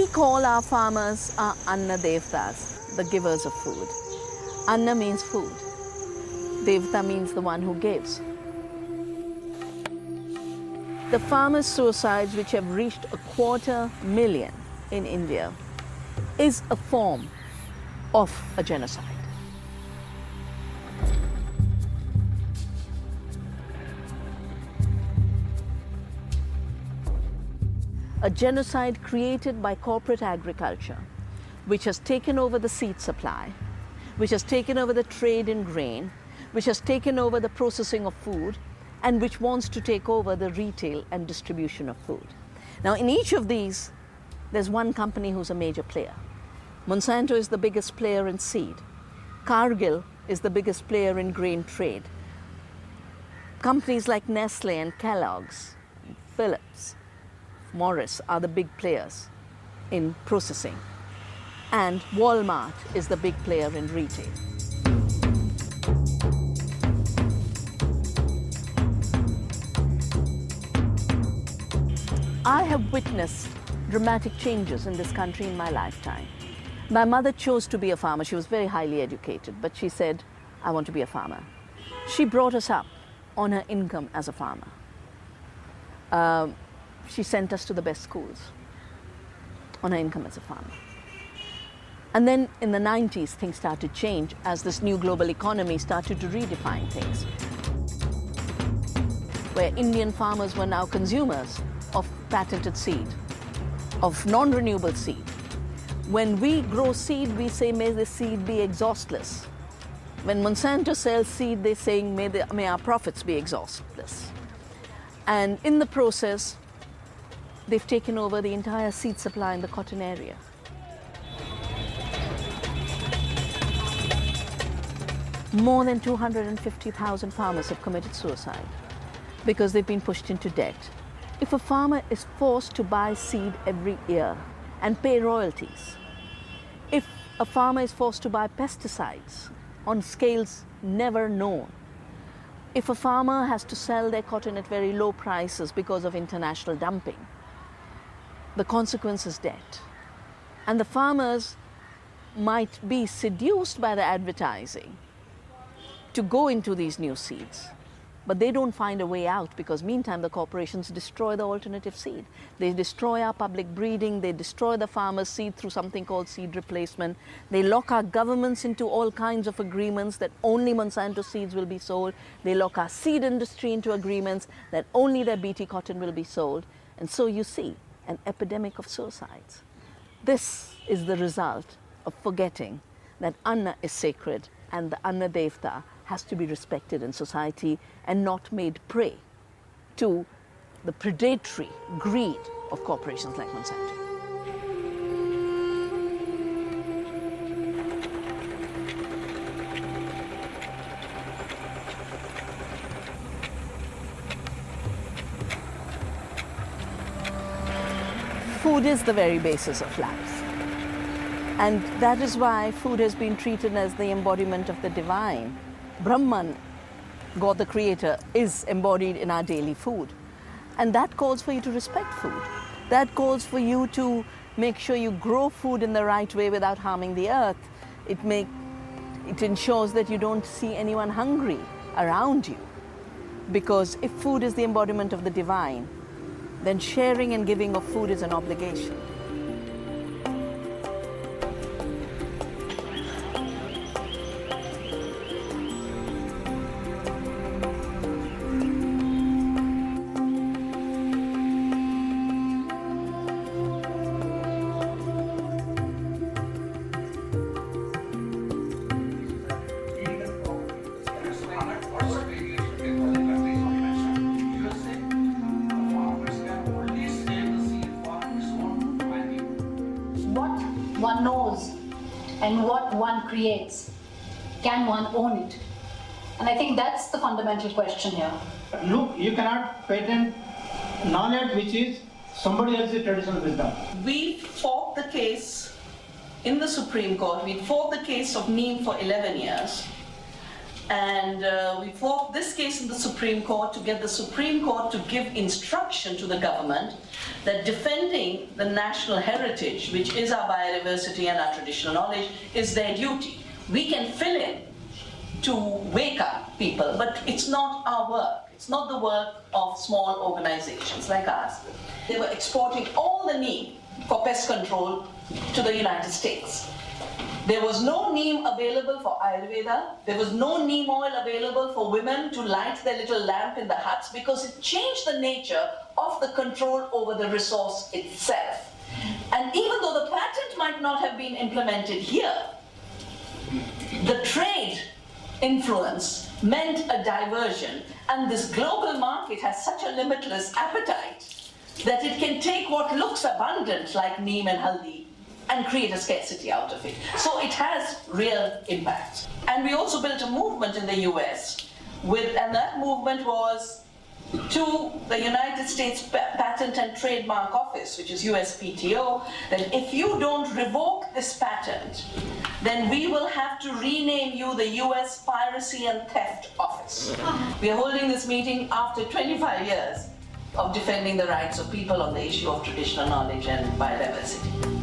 We call our farmers our Anna Devtas, the givers of food. Anna means food. Devta means the one who gives. The farmers' suicides, which have reached 250,000 in India, is a form of a genocide. A genocide created by corporate agriculture, which has taken over the seed supply, which has taken over the trade in grain, which has taken over the processing of food, and which wants to take over the retail and distribution of food. Now, in each of these, there's one company who's a major player. Monsanto is the biggest player in seed. Cargill is the biggest player in grain trade. Companies like Nestle and Kellogg's, Phillips, Morris are the big players in processing. And Walmart is the big player in retail. I have witnessed dramatic changes in this country in my lifetime. My mother chose to be a farmer. She was very highly educated, but she said, I want to be a farmer. She brought us up on her income as a farmer. She sent us to the best schools on her income as a farmer. And then in the 90s, things started to change as this new global economy started to redefine things, where Indian farmers were now consumers of patented seed, of non-renewable seed. When we grow seed, we say, may the seed be exhaustless. When Monsanto sells seed, they're saying, may our profits be exhaustless. And in the process, they've taken over the entire seed supply in the cotton area. More than 250,000 farmers have committed suicide because they've been pushed into debt. If a farmer is forced to buy seed every year and pay royalties, if a farmer is forced to buy pesticides on scales never known, if a farmer has to sell their cotton at very low prices because of international dumping, the consequence is debt. And the farmers might be seduced by the advertising to go into these new seeds, but they don't find a way out because meantime the corporations destroy the alternative seed. They destroy our public breeding, they destroy the farmer's seed through something called seed replacement. They lock our governments into all kinds of agreements that only Monsanto seeds will be sold. They lock our seed industry into agreements that only their BT cotton will be sold. And so you see an epidemic of suicides. This is the result of forgetting that Anna is sacred and the Anna Devta has to be respected in society and not made prey to the predatory greed of corporations like Monsanto. Food is the very basis of life. And that is why food has been treated as the embodiment of the divine. Brahman, God the Creator, is embodied in our daily food. And that calls for you to respect food. That calls for you to make sure you grow food in the right way without harming the earth. It ensures that you don't see anyone hungry around you. Because if food is the embodiment of the divine, then sharing and giving of food is an obligation. One knows and what one creates, can one own it? And I think that's the fundamental question here. Look, you cannot patent knowledge which is somebody else's traditional wisdom. We fought the case in the Supreme Court. We fought the case of Neem for 11 years. And we fought this case in the Supreme Court to get the Supreme Court to give instruction to the government that defending the national heritage, which is our biodiversity and our traditional knowledge, is their duty. We can fill in to wake up people, but it's not our work. It's not the work of small organizations like ours. They were exporting all the neem for pest control to the United States. There was no neem available for Ayurveda. There was no neem oil available for women to light their little lamp in the huts because it changed the nature of the control over the resource itself. And even though the patent might not have been implemented here, the trade influence meant a diversion, and this global market has such a limitless appetite that it can take what looks abundant like neem and haldi and create a scarcity out of it. So it has real impact. And we also built a movement in the US, and that movement was to the United States Patent and Trademark Office, which is USPTO, that if you don't revoke this patent, then we will have to rename you the US Piracy and Theft Office. We are holding this meeting after 25 years of defending the rights of people on the issue of traditional knowledge and biodiversity.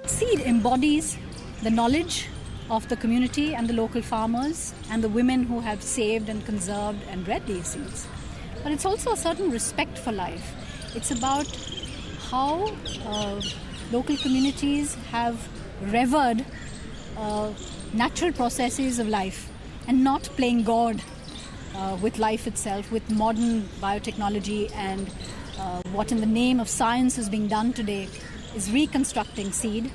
Seed embodies the knowledge of the community and the local farmers and the women who have saved and conserved and bred these seeds. But it's also a certain respect for life. It's about how local communities have revered natural processes of life and not playing God with life itself, with modern biotechnology and what in the name of science is being done today is reconstructing seed,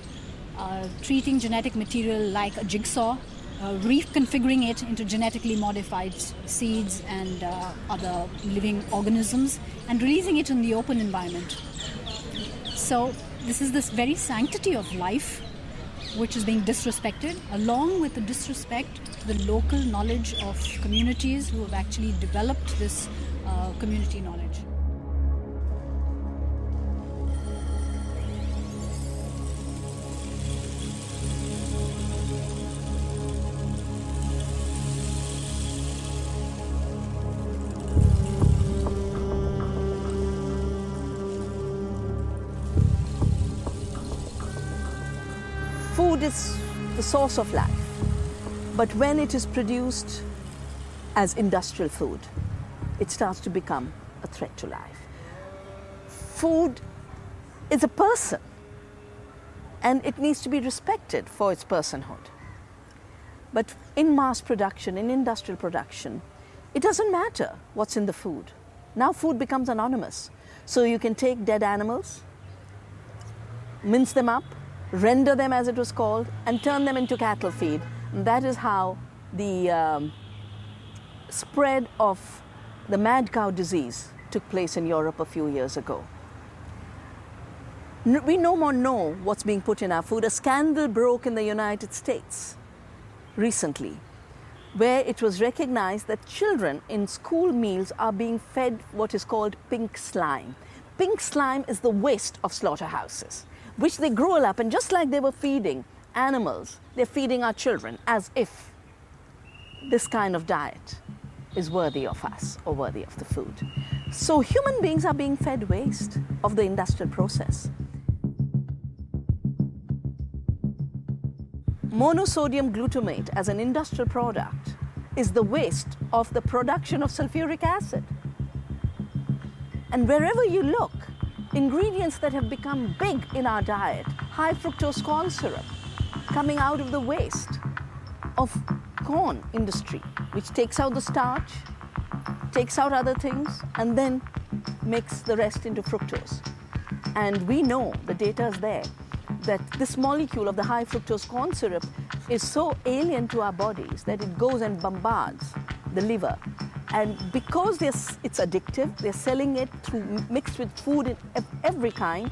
treating genetic material like a jigsaw, reconfiguring it into genetically modified seeds and other living organisms, and releasing it in the open environment. So this is this very sanctity of life which is being disrespected, along with the disrespect to the local knowledge of communities who have actually developed this community knowledge. Food is the source of life, but when it is produced as industrial food, it starts to become a threat to life. Food is a person, and it needs to be respected for its personhood. But in mass production, in industrial production, it doesn't matter what's in the food. Now food becomes anonymous. So you can take dead animals, mince them up, render them as it was called, and turn them into cattle feed. And that is how the spread of the mad cow disease took place in Europe a few years ago. We no more know what's being put in our food. A scandal broke in the United States recently, where it was recognized that children in school meals are being fed what is called pink slime. Pink slime is the waste of slaughterhouses, which they grow up, and just like they were feeding animals, they're feeding our children, as if this kind of diet is worthy of us or worthy of the food. So human beings are being fed waste of the industrial process. Monosodium glutamate as an industrial product is the waste of the production of sulfuric acid. And wherever you look, ingredients that have become big in our diet, high fructose corn syrup, coming out of the waste of corn industry, which takes out the starch, takes out other things, and then makes the rest into fructose. And we know, the data is there, that this molecule of the high fructose corn syrup is so alien to our bodies that it goes and bombards the liver And because it's addictive, they're selling it mixed with food of every kind,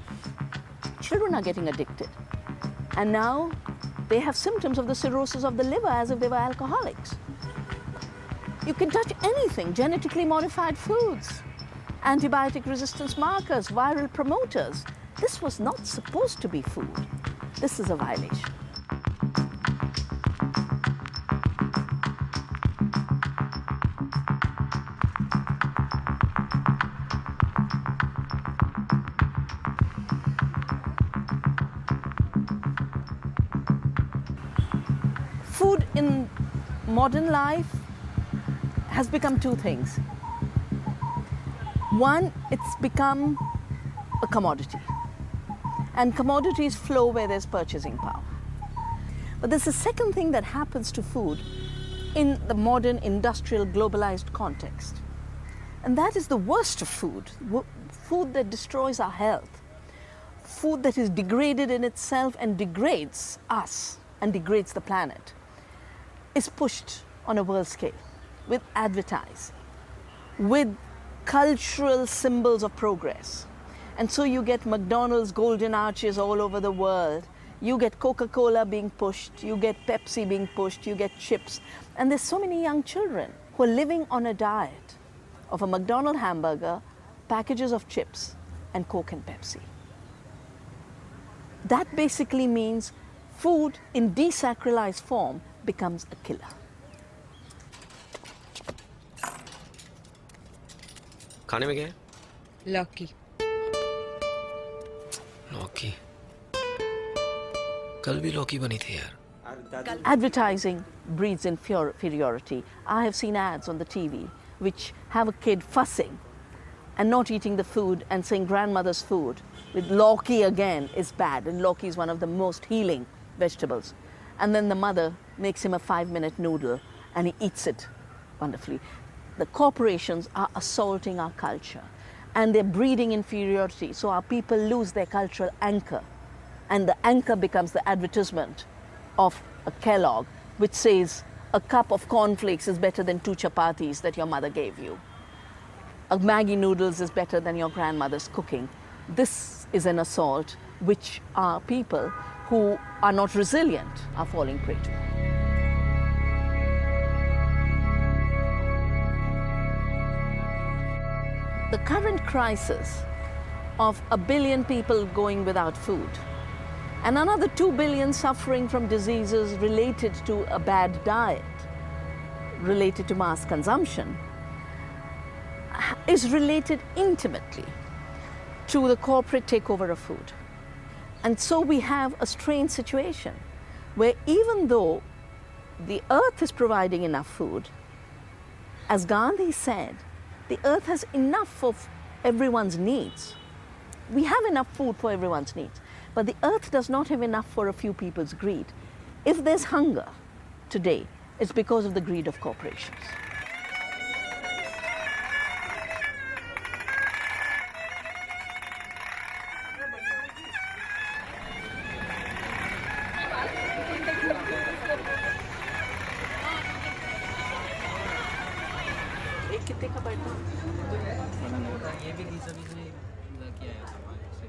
children are getting addicted. And now they have symptoms of the cirrhosis of the liver as if they were alcoholics. You can touch anything, genetically modified foods, antibiotic resistance markers, viral promoters. This was not supposed to be food. This is a violation. Food in modern life has become two things. One, it's become a commodity. And commodities flow where there's purchasing power. But there's a second thing that happens to food in the modern industrial globalized context. And that is the worst of food. Food that destroys our health. Food that is degraded in itself and degrades us and degrades the planet is pushed on a world scale with advertising, with cultural symbols of progress. And so you get McDonald's golden arches all over the world. You get Coca-Cola being pushed, you get Pepsi being pushed, you get chips. And there's so many young children who are living on a diet of a McDonald's hamburger, packages of chips, and Coke and Pepsi. That basically means food in desacralized form becomes a killer. खाने में क्या है? लौकी। लौकी। कल भी लौकी बनी थी यार। Advertising breeds inferiority. I have seen ads on the TV which have a kid fussing and not eating the food and saying grandmother's food with lauki again is bad, and lauki is one of the most healing vegetables. And then the mother makes him a 5-minute noodle and he eats it wonderfully. The corporations are assaulting our culture and they're breeding inferiority, so our people lose their cultural anchor. And the anchor becomes the advertisement of a Kellogg, which says a cup of cornflakes is better than 2 chapatis that your mother gave you. A Maggi noodles is better than your grandmother's cooking. This is an assault which our people who are not resilient are falling prey to. The current crisis of 1 billion people going without food and another 2 billion suffering from diseases related to a bad diet, related to mass consumption, is related intimately to the corporate takeover of food. And so we have a strange situation where even though the earth is providing enough food, as Gandhi said, the earth has enough for everyone's needs. We have enough food for everyone's needs, but the earth does not have enough for a few people's greed. If there's hunger today, it's because of the greed of corporations.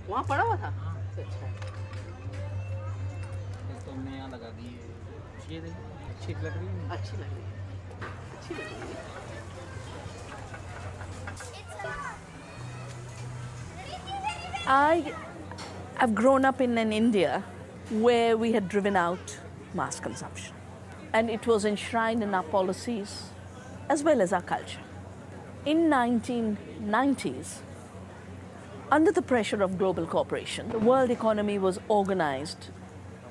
वहाँ पड़ा हुआ था? अच्छा। इसको हमने यहाँ लगा दी है। ये देखिए, अच्छी लग रही है। अच्छी लग रही है। अच्छी लग रही है। I've grown up in an India where we had driven out mass consumption, and it was enshrined in our policies as well as our culture. In 1990s, under the pressure of global corporation, the world economy was organized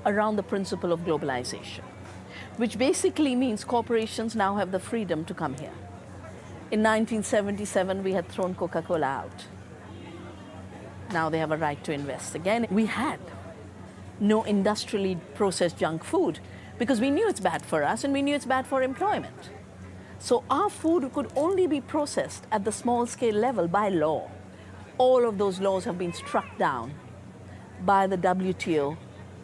around the principle of globalization, which basically means corporations now have the freedom to come here. In 1977, we had thrown Coca-Cola out. Now they have a right to invest again. We had no industrially processed junk food because we knew it's bad for us and we knew it's bad for employment. So our food could only be processed at the small scale level by law. All of those laws have been struck down by the WTO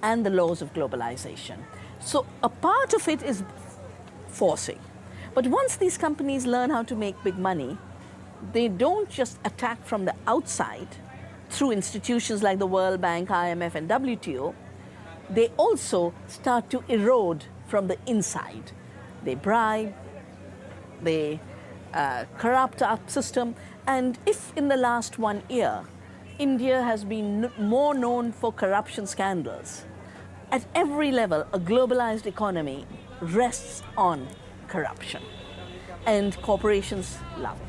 and the laws of globalization. So a part of it is forcing, But once these companies learn how to make big money, they don't just attack from the outside through institutions like the World Bank, IMF, and WTO. They also start to erode from the inside. They bribe, they corrupt our system, and if in the last 1 year, India has been more known for corruption scandals, at every level, a globalized economy rests on corruption, and corporations love it.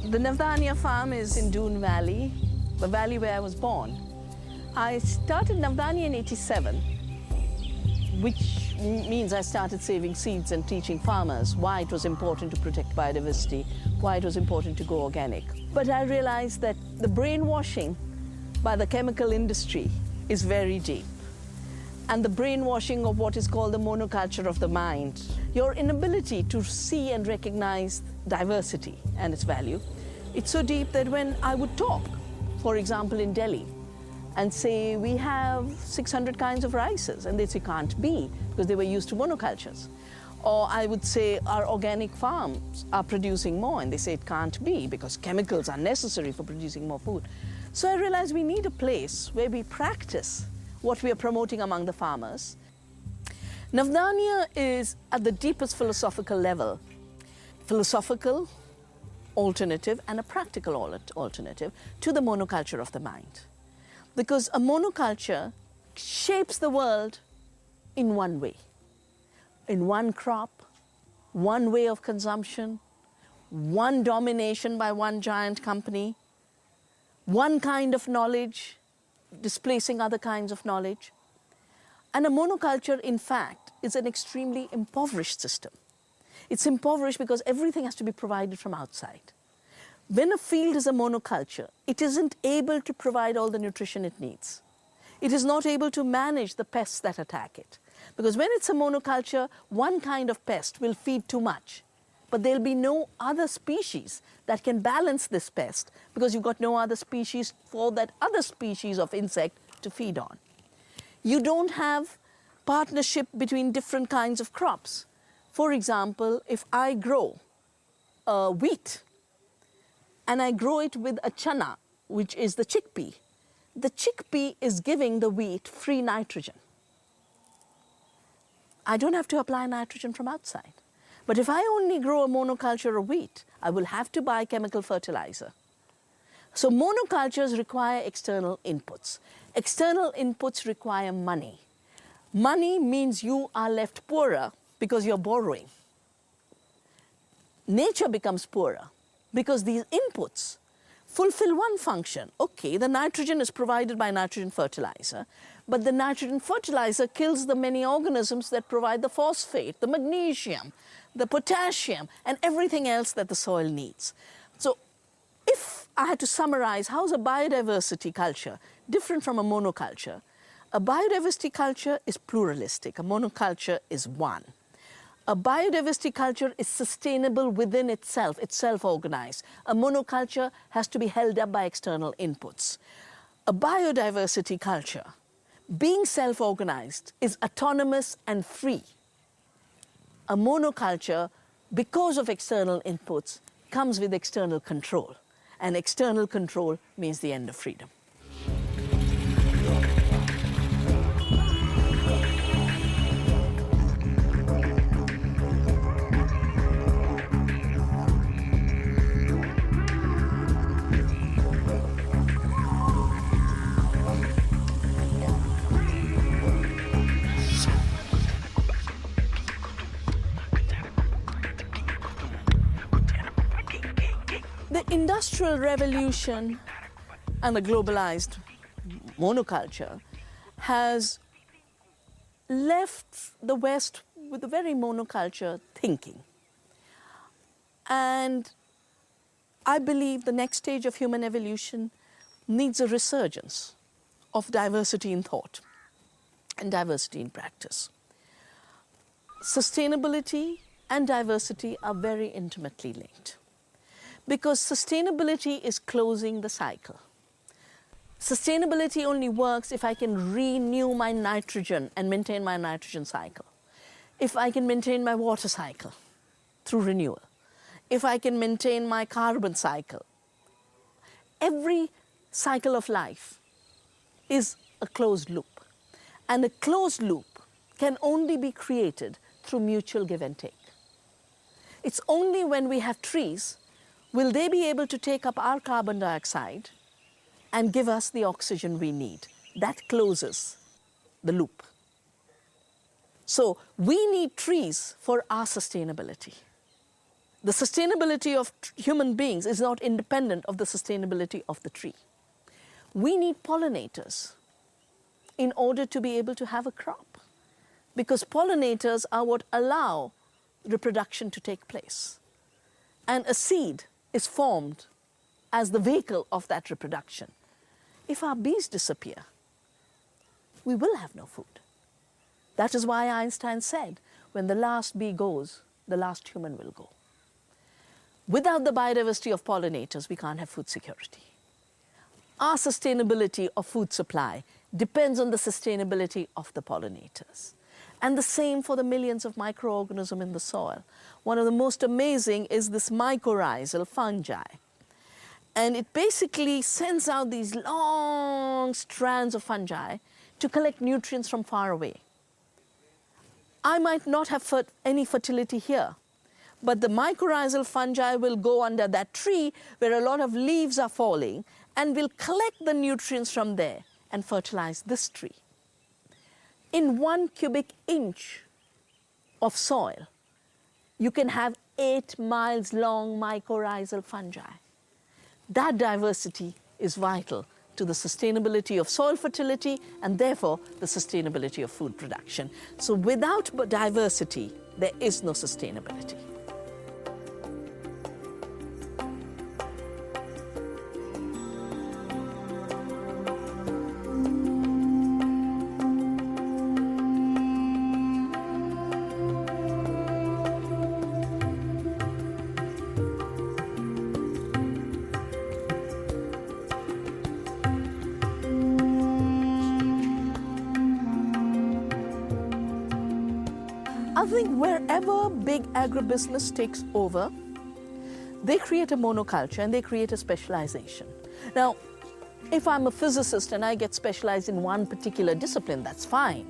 The Navdanya farm is in Doon Valley, the valley where I was born. I started Navdanya in '87, which means I started saving seeds and teaching farmers why it was important to protect biodiversity, why it was important to go organic. But I realized that the brainwashing by the chemical industry is very deep. And the brainwashing of what is called the monoculture of the mind, your inability to see and recognize diversity and its value, it's so deep that when I would talk, for example, in Delhi, and say, we have 600 kinds of rices, and they say, can't be, because they were used to monocultures. Or I would say, our organic farms are producing more, and they say it can't be, because chemicals are necessary for producing more food. So I realized we need a place where we practice what we are promoting among the farmers. Navdanya is at the deepest philosophical level, philosophical alternative and a practical alternative to the monoculture of the mind. Because a monoculture shapes the world in one way, in one crop, one way of consumption, one domination by one giant company, one kind of knowledge displacing other kinds of knowledge. And a monoculture, in fact, is an extremely impoverished system. It's impoverished because everything has to be provided from outside. When a field is a monoculture, it isn't able to provide all the nutrition it needs. It is not able to manage the pests that attack it. Because when it's a monoculture, one kind of pest will feed too much, but there'll be no other species that can balance this pest because you've got no other species for that other species of insect to feed on. You don't have partnership between different kinds of crops. For example, if I grow wheat and I grow it with a chana, which is the chickpea is giving the wheat free nitrogen. I don't have to apply nitrogen from outside. But if I only grow a monoculture of wheat, I will have to buy chemical fertilizer. So monocultures require external inputs. External inputs require money. Money means you are left poorer because you're borrowing. Nature becomes poorer because these inputs fulfill one function. Okay, the nitrogen is provided by nitrogen fertilizer, but the nitrogen fertilizer kills the many organisms that provide the phosphate, the magnesium, the potassium, and everything else that the soil needs. So if I had to summarize how's a biodiversity culture different from a monoculture, a biodiversity culture is pluralistic, a monoculture is one. A biodiversity culture is sustainable within itself, it's self-organized. A monoculture has to be held up by external inputs. A biodiversity culture, being self-organized, is autonomous and free. A monoculture, because of external inputs, comes with external control. And external control means the end of freedom. The Industrial Revolution and the globalized monoculture has left the West with a very monoculture thinking. And I believe the next stage of human evolution needs a resurgence of diversity in thought. and diversity in practice. Sustainability and diversity are very intimately linked because sustainability is closing the cycle. Sustainability only works if I can renew my nitrogen and maintain my nitrogen cycle, if I can maintain my water cycle through renewal, if I can maintain my carbon cycle. Every cycle of life is a closed loop, and a closed loop can only be created through mutual give and take. It's only when we have trees will they be able to take up our carbon dioxide and give us the oxygen we need. That closes the loop. So we need trees for our sustainability. The sustainability of human beings is not independent of the sustainability of the tree. We need pollinators in order to be able to have a crop, because pollinators are what allow reproduction to take place. And a seed is formed as the vehicle of that reproduction. If our bees disappear, we will have no food. That is why Einstein said, when the last bee goes, the last human will go. Without the biodiversity of pollinators, we can't have food security. Our sustainability of food supply depends on the sustainability of the pollinators. And the same for the millions of microorganisms in the soil. One of the most amazing is this mycorrhizal fungi. And it basically sends out these long strands of fungi to collect nutrients from far away. I might not have any fertility here, but the mycorrhizal fungi will go under that tree where a lot of leaves are falling and will collect the nutrients from there and fertilize this tree. In 1 cubic inch of soil, you can have 8 miles long mycorrhizal fungi. That diversity is vital to the sustainability of soil fertility and therefore the sustainability of food production. So without diversity, there is no sustainability. I think wherever big agribusiness takes over, they create a monoculture and they create a specialization. Now, if I'm a physicist and I get specialized in one particular discipline, that's fine,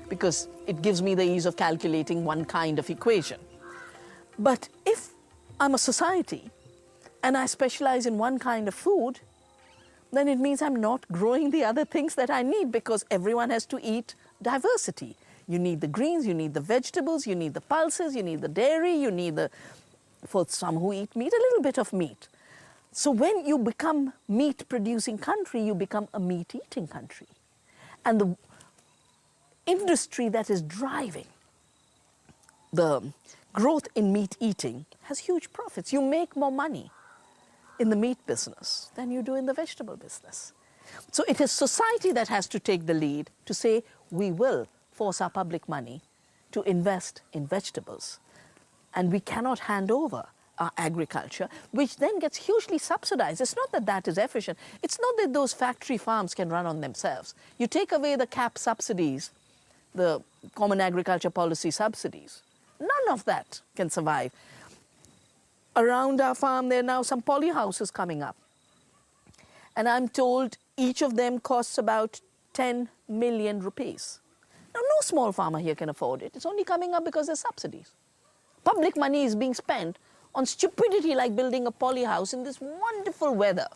because it gives me the ease of calculating one kind of equation. But if I'm a society and I specialize in one kind of food, then it means I'm not growing the other things that I need, because everyone has to eat diversity. You need the greens, you need the vegetables, you need the pulses, you need the dairy, you need for some who eat meat, a little bit of meat. So when you become meat-producing country, you become a meat-eating country. And the industry that is driving the growth in meat eating has huge profits. You make more money in the meat business than you do in the vegetable business. So it is society that has to take the lead to say, we will force our public money to invest in vegetables. And we cannot hand over our agriculture, which then gets hugely subsidized. It's not that that is efficient. It's not that those factory farms can run on themselves. You take away the CAP subsidies, the Common Agriculture Policy subsidies. None of that can survive. Around our farm, there are now some polyhouses coming up. And I'm told each of them costs about 10 million rupees. Now, no small farmer here can afford it. It's only coming up because there's subsidies. Public money is being spent on stupidity like building a polyhouse in this wonderful weather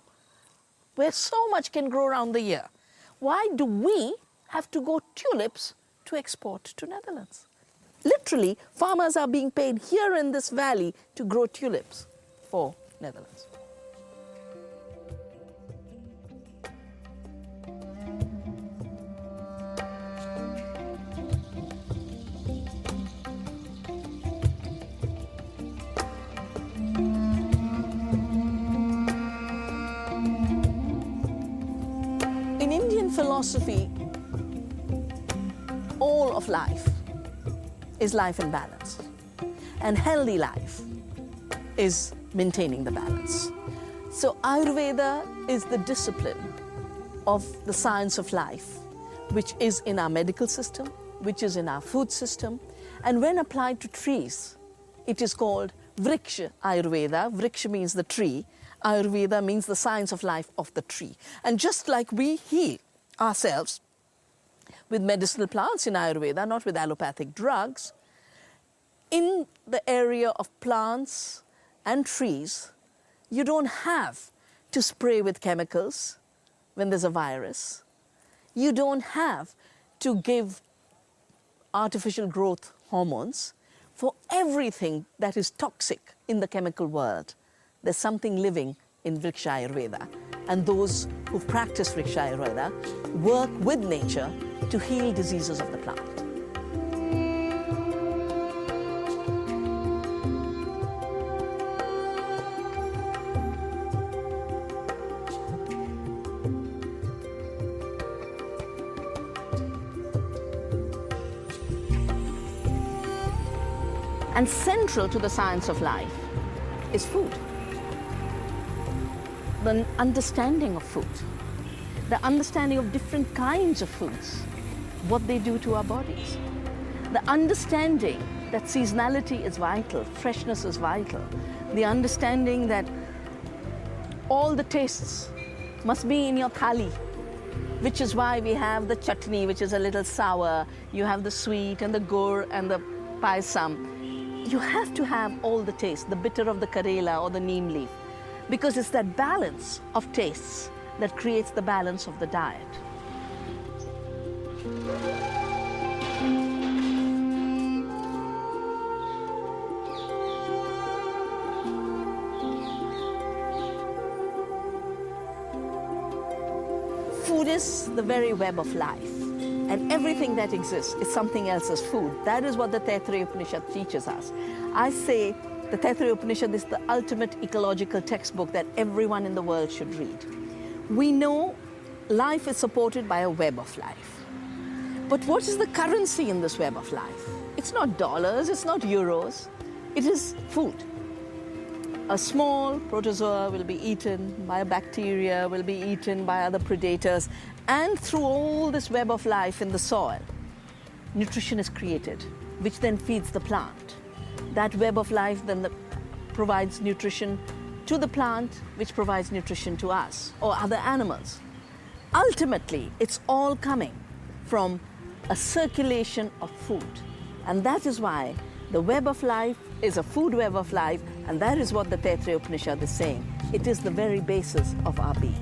where so much can grow around the year. Why do we have to grow tulips to export to Netherlands? Literally, farmers are being paid here in this valley to grow tulips for Netherlands. In Indian philosophy, whole of life is life in balance. And healthy life is maintaining the balance. So Ayurveda is the discipline of the science of life, which is in our medical system, which is in our food system. And when applied to trees, it is called Vriksha Ayurveda. Vriksha means the tree. Ayurveda means the science of life of the tree. And just like we heal ourselves with medicinal plants in Ayurveda, not with allopathic drugs, in the area of plants and trees, you don't have to spray with chemicals when there's a virus. You don't have to give artificial growth hormones. For everything that is toxic in the chemical world, there's something living in Vriksha Ayurveda. And those who practice Vriksha Ayurveda work with nature to heal diseases of the plant. And central to the science of life is food. The understanding of food, the understanding of different kinds of foods, what they do to our bodies, the understanding that seasonality is vital, freshness is vital, the understanding that all the tastes must be in your thali, which is why we have the chutney, which is a little sour, you have the sweet and the gur and the paisam. You have to have all the taste, the bitter of the karela or the neem leaf, because it's that balance of tastes that creates the balance of the diet. Food is the very web of life. And everything that exists is something else's food. That is what the Taittiriya Upanishad teaches us. I say the Taittiriya Upanishad is the ultimate ecological textbook that everyone in the world should read. We know life is supported by a web of life. But what is the currency in this web of life? It's not dollars, it's not euros, it is food. A small protozoa will be eaten by a bacteria, will be eaten by other predators, and through all this web of life in the soil, nutrition is created, which then feeds the plant. That web of life then provides nutrition to the plant, which provides nutrition to us or other animals. Ultimately, it's all coming from a circulation of food. And that is why the web of life is a food web of life, and that is what the Taittiriya Upanishad is saying. It is the very basis of our being.